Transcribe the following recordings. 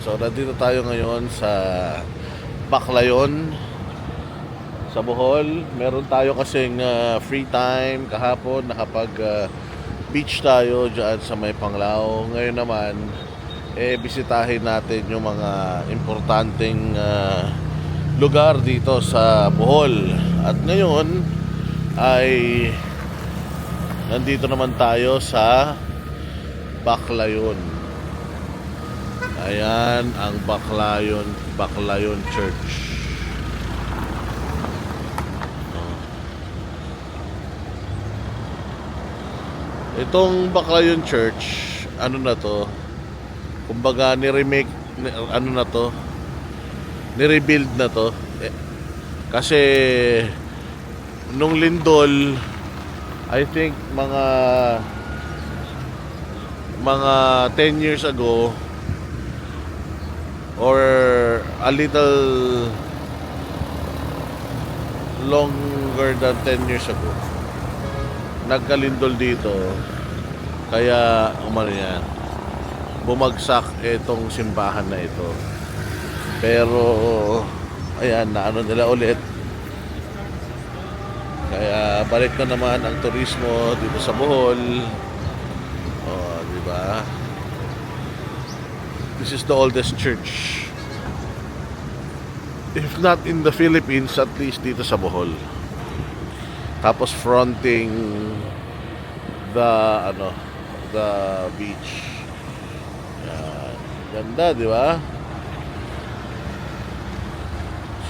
So nandito tayo ngayon sa Baclayon sa Bohol. Meron tayo kasing free time kahapon, nakapag beach tayo dyan sa may Panglao. Ngayon naman bisitahin natin yung mga importanteng lugar dito sa Bohol. At ngayon ay nandito naman tayo sa Baclayon. Ayan ang Baclayon Church. Itong Baclayon Church, ano na to? Kumbaga ni-remake, ano na to? Ni-rebuild na to. Kasi nung lindol, I think mga 10 years ago or a little longer than 10 years ago, nagkalindol dito. Kaya yan, bumagsak itong simbahan na ito. Pero ayan, naano nila ulit. Kaya balik na naman ang turismo dito sa Bohol. Oh, di ba? This is the oldest church, if not in the Philippines, at least dito sa Bohol. Tapos fronting the beach. Yan. Ganda, di ba?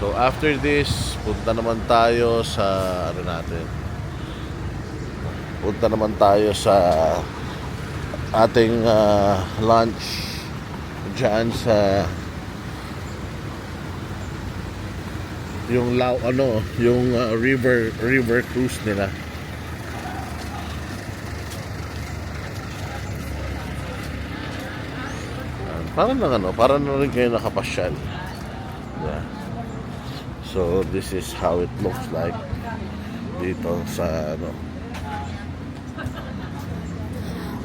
So after this, punta naman tayo sa Punta naman tayo sa ating lunch diyan sa yung river cruise nila. Parang na rin kayo nakapasyal. Yeah. So this is how it looks like dito sa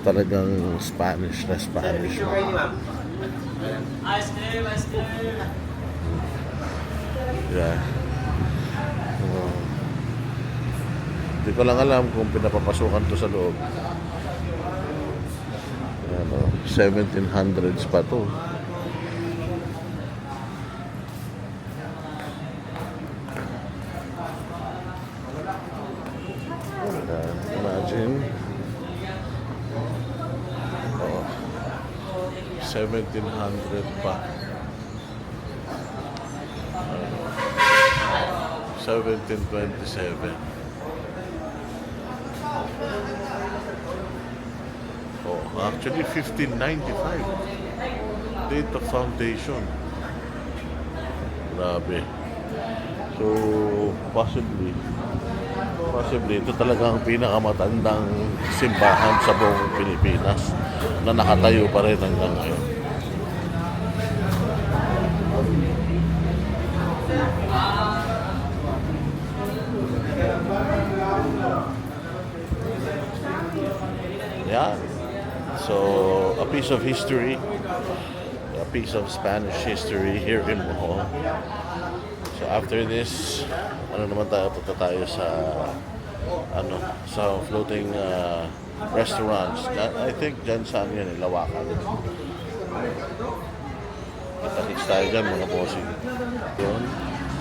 talagang Spanish. Yeah. Hindi ko lang alam kung pinapapasukan to sa loob. 1700s pa to. Imagine 1700 pa. 1727. Oh, actually 1595. Date of foundation. Grabe. So, possibly ito talaga ang pinakamatandang simbahan sa buong Pilipinas na nakatayo pa rin hanggang ngayon. Yeah. So, a piece of history, a piece of Spanish history here in Bohol. So after this, punta tayo sa floating restaurants. I think dyan sa Lawakan. Kita-kits tayo dyan, mga bossing.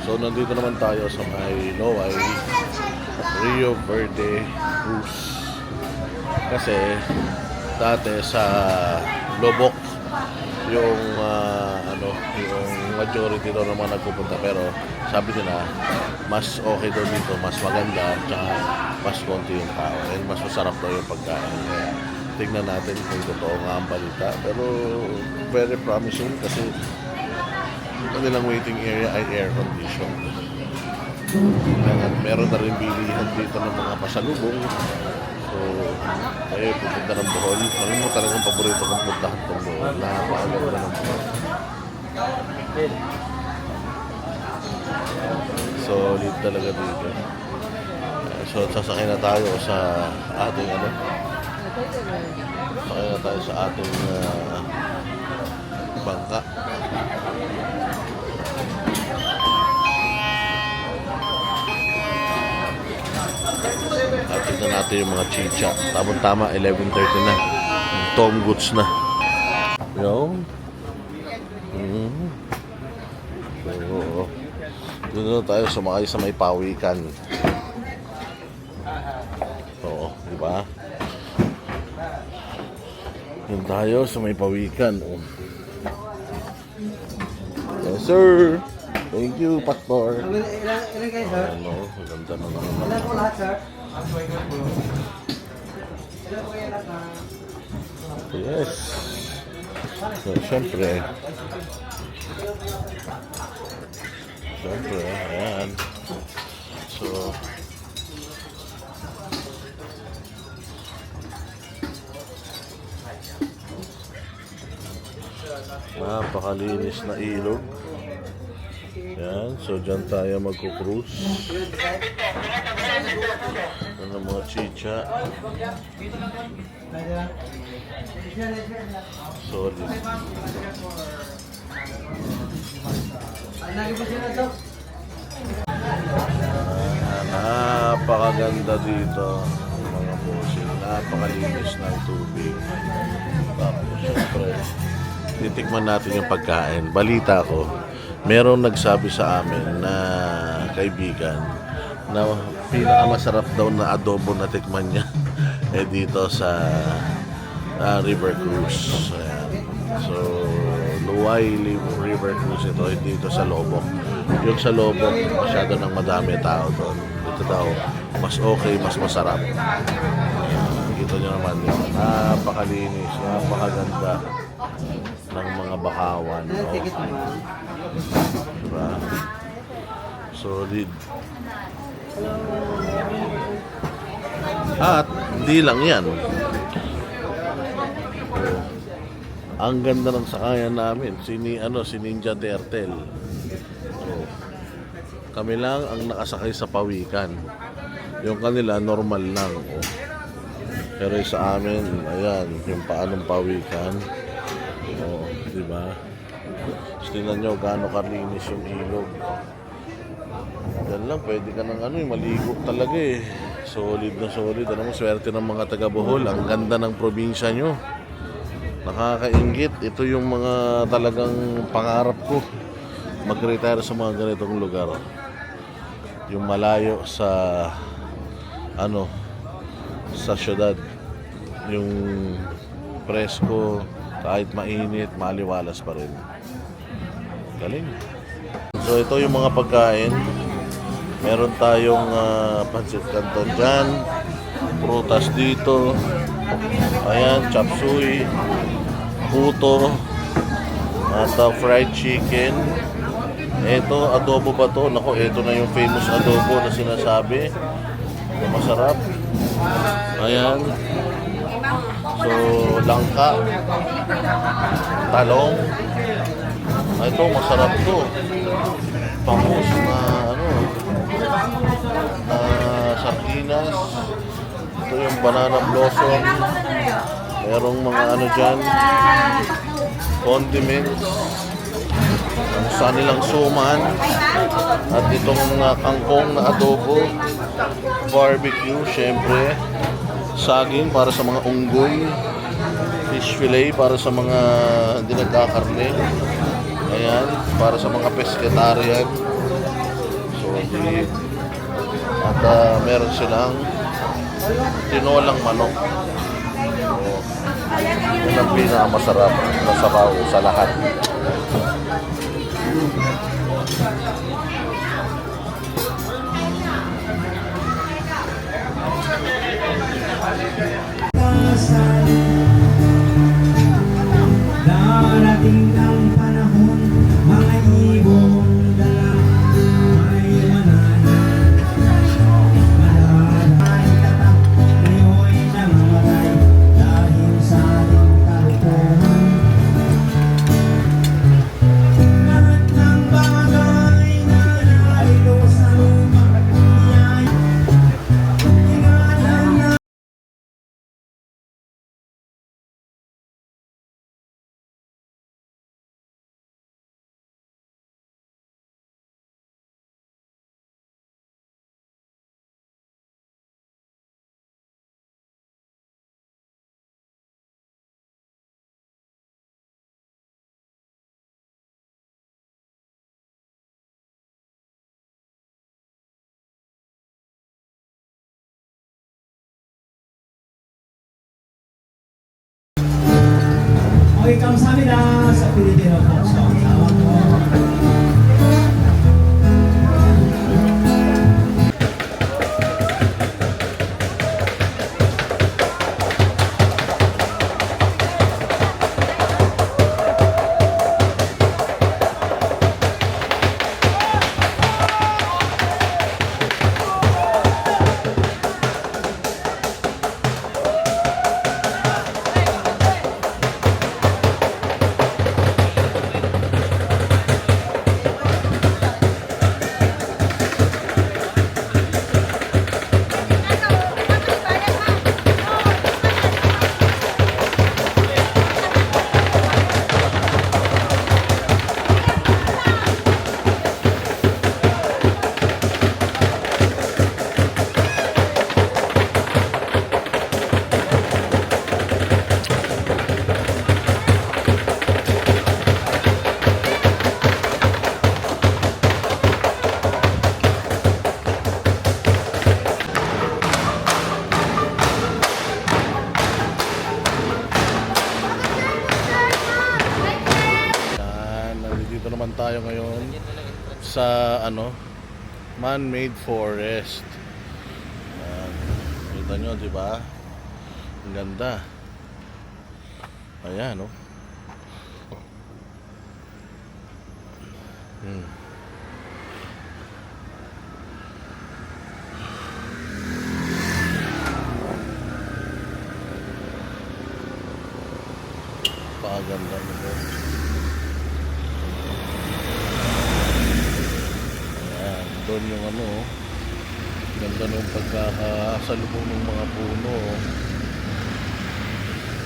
So nandito naman tayo sa may Loay, Rio Verde Cruise. Kasi dati sa Lobok yung yung majority daw naman nagpupunta, pero sabi nila mas okay daw dito, mas maganda, tsaka mas konti yung tao and mas masarap daw yung pagkain. Kaya tignan natin kung totoo nga ang balita, pero very promising kasi kanilang waiting area ay air conditioned. Meron na rin bilihan dito ng mga pasalubong. So, kayo pupunta ng Bohol. Alam mo talagang paborito kong puntahan ng Bohol. Napakaganda ng Bohol. Solid talaga dito. So, sasakay na tayo sa ating Sasakay na tayo sa ating bangka. tingnan natin yung mga chicha. Tama, 11:30 na. Tom Goods na. Yo. So, doon na tayo sumakay sa may pawikan. Oo, di ba? Doon tayo sa may pawikan. Oh. Yes, sir. Thank you, Pastor. Ilan kayo, sir? Ano, maganda na naman. Ilan po lahat, sir? Ilan po kayo lahat? Yes. So, syempre, ayan. So, napakalinis na ilog. Yan, so dyan tayo magkukrus. Ano ang mga chicha. Solid. Napakaganda dito mga bossing. Napakalinis ng tubig. Tapos syempre, titikman natin yung pagkain. Balita ko, merong nagsabi sa amin na kaibigan na pinakamasarap daw na adobo na tikman niya dito sa River Cruise. Ayan. So, Luway River Cruise ito, dito sa Lobok. Yung sa Lobok, masyado nang madami tao doon. Dito daw, mas okay, mas masarap. Dito nyo naman yun. Napakalinis, napakaganda ng mga bakawan. No? Diba? Solid. At hindi lang yan. Ang ganda ng sakayan namin, si Ninja Turtle. So, kami lang ang nakasakay sa pawikan. Yung kanila normal lang. Oh. Pero sa amin, ayan, yung paanong pawikan. Oh, di ba? Tingnan nyo gaano kalinis yung ilog. Yan lang, pwede ka ng maligo talaga eh. Solid na solid. Alam mo, swerte ng mga taga Bohol. Ang ganda ng probinsya nyo. Nakakaingit. Ito yung mga talagang pangarap ko. Mag-retire sa mga ganitong lugar. Yung malayo sa sa syudad. Yung presko, kahit mainit, maliwalas pa rin. Galing. So ito yung mga pagkain. Meron tayong pancit canton dyan, prutas dito, ayan, chop suey, puto, at fried chicken. Ito, adobo ba to? Nako, ito na yung famous adobo na sinasabi na masarap. Ayan. So, langka, talong. Ito, masarap to. Pangos na sardinas. Ito yung banana blossom. Merong mga dyan, condiments. Ang sa nilang suman. At itong kangkong na adobo. Barbecue, syempre. Saging para sa mga unggoy. Fish fillet para sa mga hindi nagkakarne. Ayan, para sa mga pescatarian. Solid. At meron silang tinolang manok. So, yan ang pinakamasarap na sabaw sa lahat. Darating ang panahon, mga ibon 감사합니다. sa Pilipino po. So, tawag po. Yan, nandito naman tayo ngayon sa man-made forest. Yan. Kita nyo, di ba? Ang ganda. Ayan, oh. Hmm. Paganda nito. Ayan, doon yung oh. Ganda nung pagkakasalubong ng mga puno. Oh.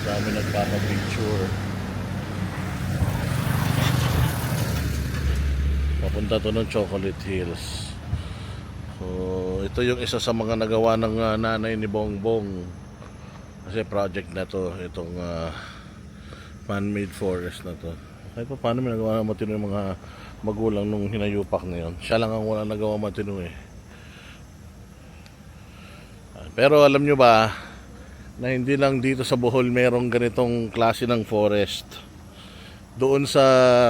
Dami nagpapapicture. Papunta to ng Chocolate Hills. So, ito yung isa sa mga nagawa ng nanay ni Bongbong. Kasi project na to, itong man-made forest na to. Kahit pa paano may nagawa ng matino yung mga magulang nung hinayupak na yun. Siya lang ang wala nagawa matino eh. Pero alam nyo ba na hindi lang dito sa Bohol merong ganitong klase ng forest. Doon sa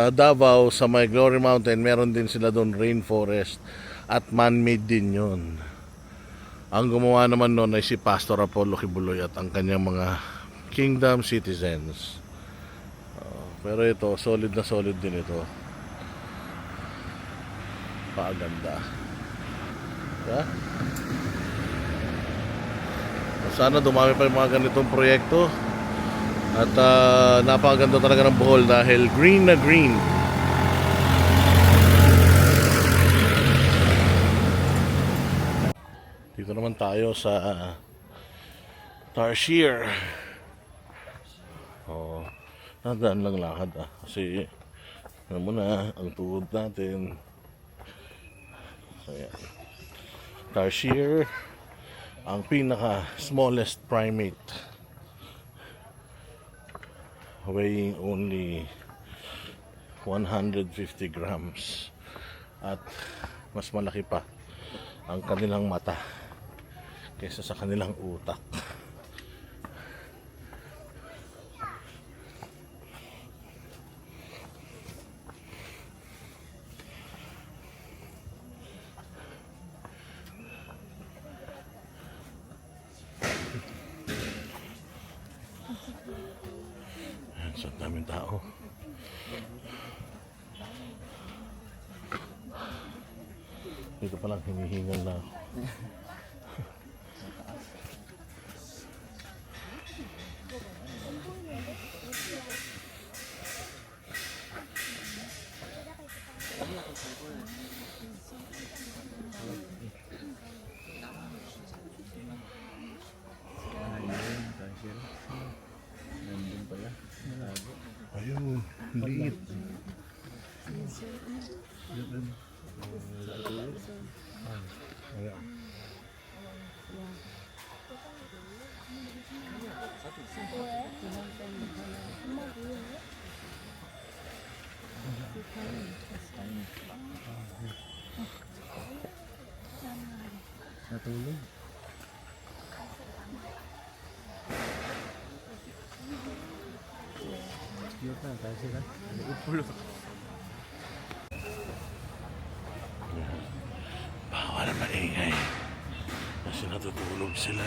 Davao, sa may Glory Mountain, meron din sila doon rainforest. At man-made din yun. Ang gumawa naman noon ay si Pastor Apollo Kibuloy at ang kanyang mga kingdom citizens. Pero ito, solid na solid din ito. Paganda. Yeah? Sana dumami pa yung mga ganitong proyekto. At napakaganda talaga ng Bohol dahil green na green. Dito naman tayo sa Tarsier. Oh, nadaan lang lakad kasi alam mo na ang tuhod natin. So, yan. Tarsier, ang pinaka smallest primate, weighing only 150 grams at mas malaki pa ang kanilang mata kaysa sa kanilang utak. So, daming tao. Dito pa lang hinihingal na ako. Ayun, liit. Natulog. Pulot na, tayo sila. Pulot. Bawal na maingay. Kasi natutulog sila.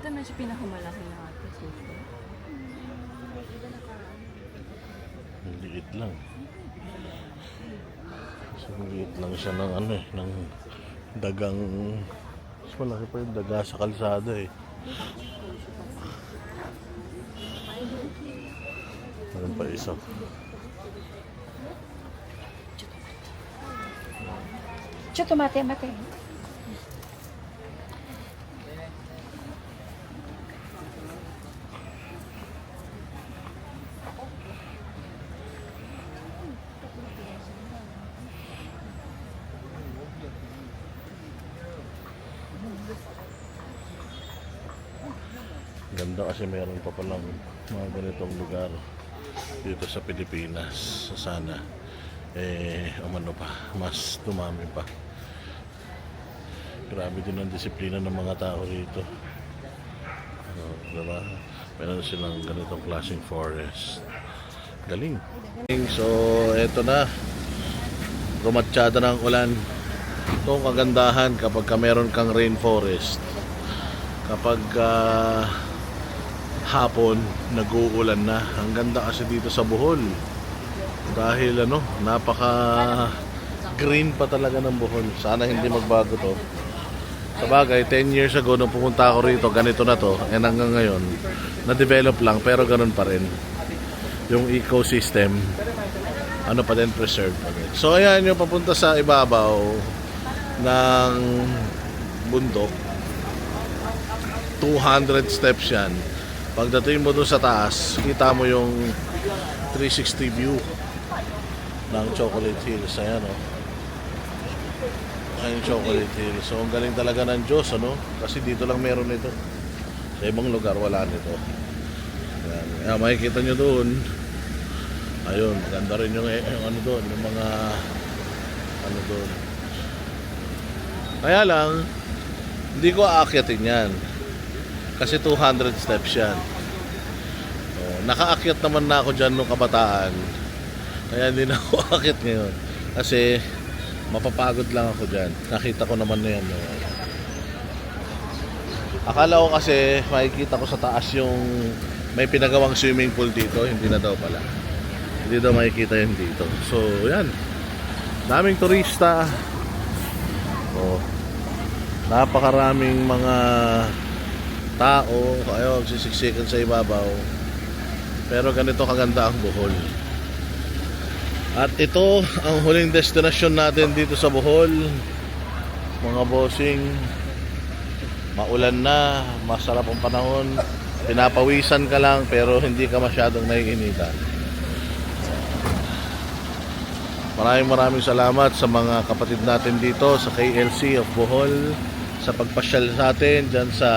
Ito medyo pinakamalaki na ate. Ang liit lang. So, liit lang siya ng ano eh, ng dagang. Mas malaki pa yung daga sa kalsada eh. Meron pa isa. Chuto, mate. Ganda kasi meron pa palang mga ganitong lugar dito sa Pilipinas. Sana umano pa, mas tumami pa. Grabe din ang disiplina ng mga tao rito. Diba? Meron silang ganitong klaseng forest. Galing. So, eto na. Rumatsyada ng ulan. Ito ang kagandahan kapag meron kang rainforest. Kapag hapon, nag-uulan na. Ang ganda kasi dito sa Bohol. Dahil napaka green pa talaga ng Bohol. Sana hindi magbago to. Sabagay, 10 years ago nung pumunta ako rito, ganito na to. And hanggang ngayon, na-develop lang pero ganun pa rin. Yung ecosystem, pa din, preserved pa din. So ayan yung papunta sa ibabaw ng bundok. 200 steps yan. Pagdating mo doon sa taas, kita mo yung 360 view ng Chocolate Hills. Ayan Ayan yung Chocolate Hills. So ang galing talaga ng Diyos, kasi dito lang meron ito. Sa ibang lugar wala nito. Ayan, makikita nyo doon. Ayun, ganda rin yung doon, yung mga doon. Kaya lang, hindi ko aakyatin yan. Kasi 200 steps yan. So, nakaakyat naman na ako dyan nung kabataan. Kaya hindi na ako aakyat ngayon. Kasi mapapagod lang ako dyan. Nakita ko naman na yan. Akala ko kasi makikita ko sa taas yung may pinagawang swimming pool dito. Hindi na daw pala. Hindi daw makikita yun dito. So yan. Daming turista. Napakaraming mga tao, kayo magsisiksikan sa ibabaw. Pero ganito kaganda ang Bohol. At ito ang huling destinasyon natin dito sa Bohol. Mga bossing, maulan na, masarap ang panahon, pinapawisan ka lang pero hindi ka masyadong naiinitan. Maraming salamat sa mga kapatid natin dito sa KLC of Bohol sa pagpasyal sa atin dyan sa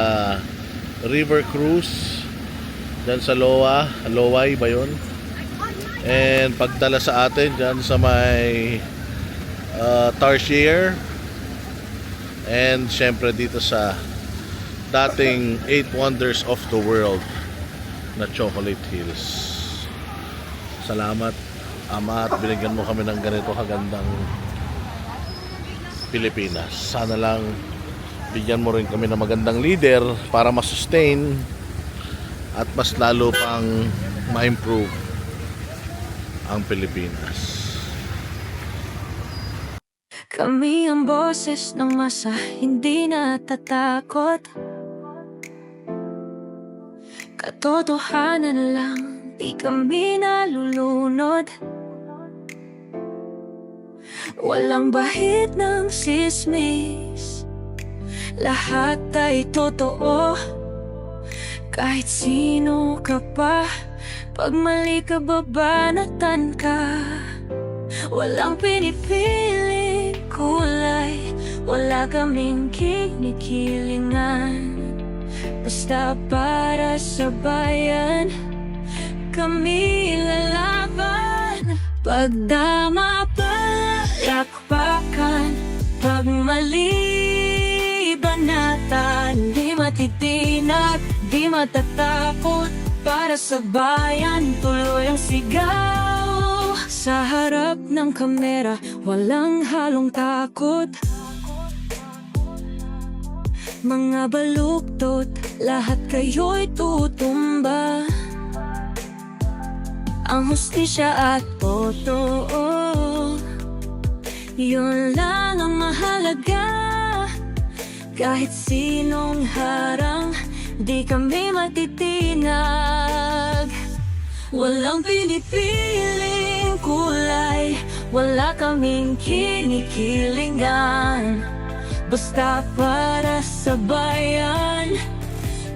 River Cruise dyan sa Loway ba yun? And pagdala sa atin dyan sa may Tarsier, and syempre dito sa dating 8 Wonders of the World na Chocolate Hills. Salamat Ama at binigyan mo kami ng ganito kagandang Pilipinas. Sana lang bigyan mo rin kami ng magandang leader para ma-sustain at mas lalo pang ma-improve ang Pilipinas. Kami ang boses ng masa, hindi natatakot. Katotohanan lang, di kami nalulunod. Walang bahid ng sismis, lahat ay totoo. Kahit sino ka pa, pag mali ka babanatan ka. Walang pinipili kulay, wala kaming kinikilingan. Basta para sa bayan, kami lalaban. Pagdama palakpakan, pag mali banatan. Di matitinag, di matatakot, para sa bayan tuloy ang sigaw. Sa harap ng kamera, walang halong takot. Mga baluktot, lahat kayo'y tutumba. Ang hustisya at totoo, yun lang ang mahalaga. Kahit sinong harang, di kami matitinag. Walang pinipiling kulay, wala kaming kinikilingan. Basta para sa bayan,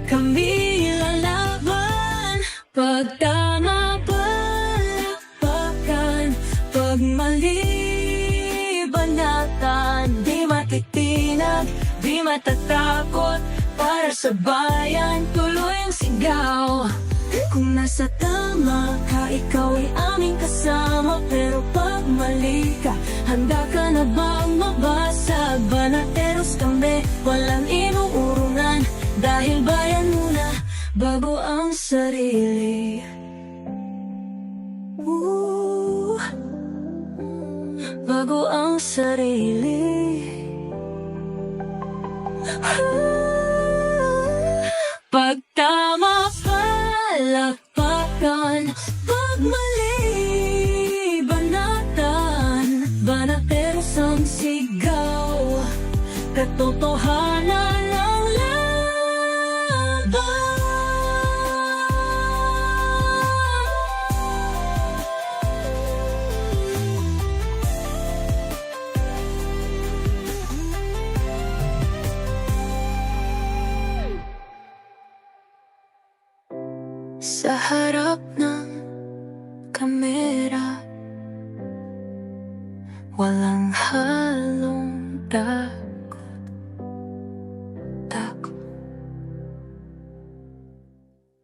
kami lalaban. Pag tama palakpakan, pag mali banatan. Di matitinag, di matatakot, para sa bayan tuloy ang sigaw. Kung nasa tama ka, ikaw ay aming kasama. Pero pag mali ka, handa ka na bang mabasag? Banateros kami, walang inuurungan. Dahil bayan muna, bago ang sarili. Bago ang sarili. Pag tama palakpakan, pag mali banatan. Banateros ang sigaw, katotohanan ang laban. Sa harap ng kamera, walang halong takot.